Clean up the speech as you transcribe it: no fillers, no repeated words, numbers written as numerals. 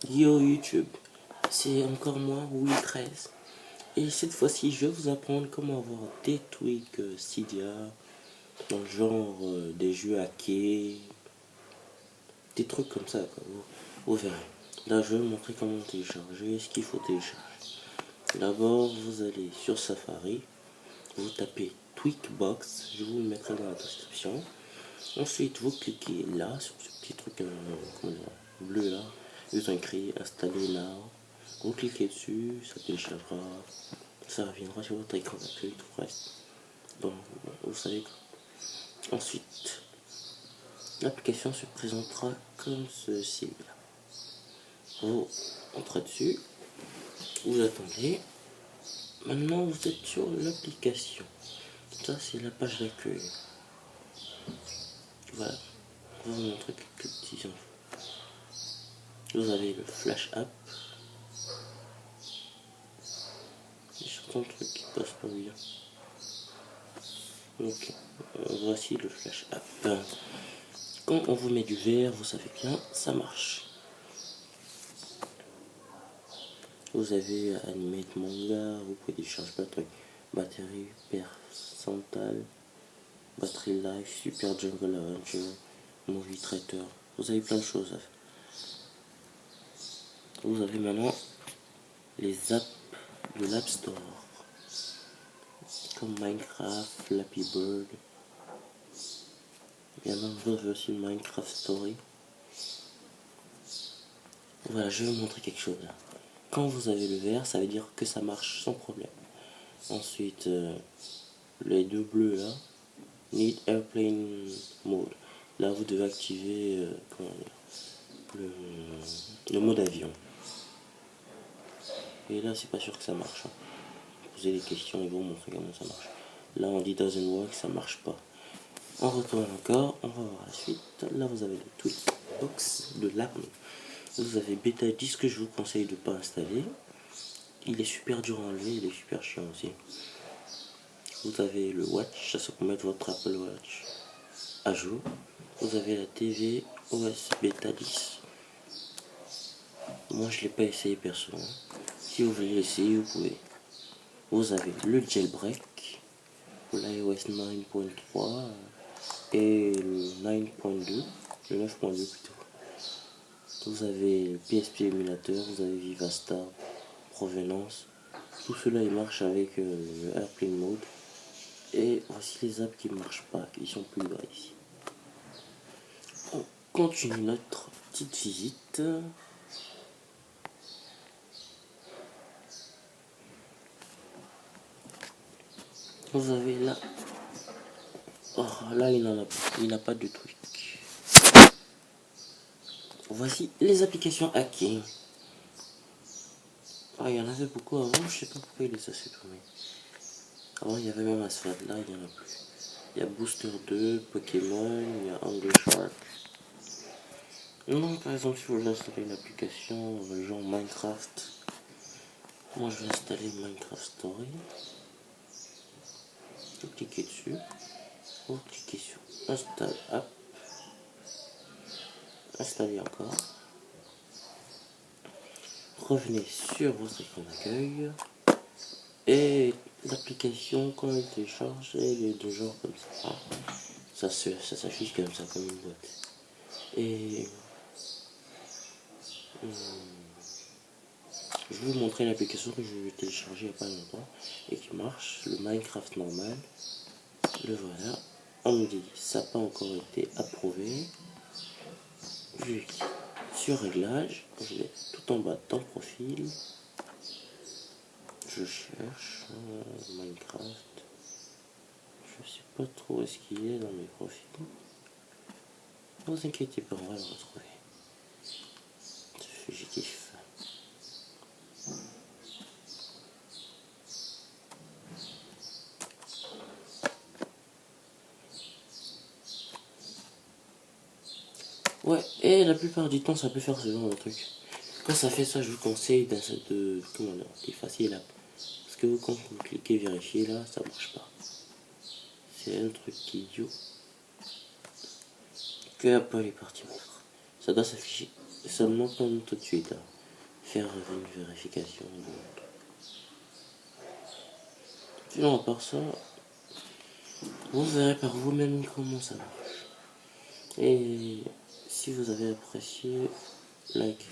Yo YouTube, c'est encore moi, Will13. Et cette fois-ci, je vais vous apprendre comment avoir des tweaks Cydia, dans le genre des jeux hackés, des trucs comme ça, quoi. Vous verrez. Là, je vais vous montrer comment télécharger, ce qu'il faut télécharger. D'abord, vous allez sur Safari, vous tapez Tweakbox, je vous le mettrai dans la description. Ensuite, vous cliquez là, sur ce petit truc bleu là, ils ont écrit installer now. Vous cliquez dessus, ça téléchargera, ça reviendra sur votre écran d'accueil, tout le reste. Donc, vous savez quoi. Ensuite, l'application se présentera comme ceci. Vous entrez dessus, vous attendez. Maintenant, vous êtes sur l'application. Ça, c'est la page d'accueil. Voilà, on va vous montrer quelques petits infos. Vous avez le Flash App. Il y a certains trucs qui passent pas bien. Ok, voici le Flash App. Quand on vous met du vert, vous savez bien, ça marche. Vous avez Animate Manga, vous pouvez télécharger plein de trucs. Batterie percentile, Battery Life, Super Jungle Adventure, Movie Trader. Vous avez plein de choses à faire. Vous avez maintenant les apps de l'App Store, comme Minecraft, Flappy Bird. Bien sûr, vous avez aussi Minecraft Story. Voilà, je vais vous montrer quelque chose là. Quand vous avez le vert, ça veut dire que ça marche sans problème. Ensuite, les deux bleus là, Need Airplane Mode. Là, vous devez activer le mode avion. Et là, c'est pas sûr que ça marche. Posez des questions, ils vont vous montrer comment ça marche. Là, on dit doesn't work, ça marche pas. On retourne encore, on va voir la suite. Là, vous avez le Tweakbox de l'app. Vous avez Beta 10 que je vous conseille de ne pas installer. Il est super dur à enlever, il est super chiant aussi. Vous avez le Watch, ça c'est pour mettre votre Apple Watch à jour. Vous avez la TV OS Beta 10. Moi je l'ai pas essayé perso. Si vous voulez l'essayer, vous pouvez. Vous avez le jailbreak pour l'iOS 9.3 et le 9.2, le 9.2 plutôt. Vous avez le PSP émulateur, vous avez Vivastar, Provenance. Tout cela il marche avec le Airplane Mode. Et voici les apps qui ne marchent pas, qui sont plus bas ici. On continue notre petite visite. Vous avez là. Oh, là il n'en a pas. Il n'a pas de truc. Voici les applications hackées. Ah, il y en avait beaucoup avant, je sais pas pourquoi il les a supprimés. Avant, il y avait même Asphalt, là, il n'y en a plus. Il y a Booster 2, Pokémon, il y a Angry Shark. Non, par exemple, si vous voulez installer une application, genre Minecraft, moi je vais installer Minecraft Story. Vous cliquez dessus, vous cliquez sur Install App, installer encore. Revenez sur votre écran d'accueil et l'application quand elle télécharge elle est de genre comme ça. Ça s'affiche comme ça, comme une boîte. Et je vais vous montrer l'application que j'ai téléchargée il n'y a pas longtemps et qui marche, le Minecraft normal. Le voilà. On me dit ça n'a pas encore été approuvé. Je clique sur réglage, je vais tout en bas dans profil. Je cherche Minecraft. Je sais pas trop où est-ce qu'il est dans mes profils. Ne vous inquiétez pas, on va le retrouver. J'ai kiffe. Ouais, et la plupart du temps, ça peut faire ce genre de truc. Quand ça fait ça, je vous conseille d'effacer l'app. Parce que quand vous cliquez vérifier là, ça marche pas. C'est un truc qui est idiot. Que Apple est parti mettre. Ça doit s'afficher seulement comme tout de suite, là, faire une vérification. Sinon, à part ça, vous verrez par vous-même comment ça marche. Et si vous avez apprécié, like.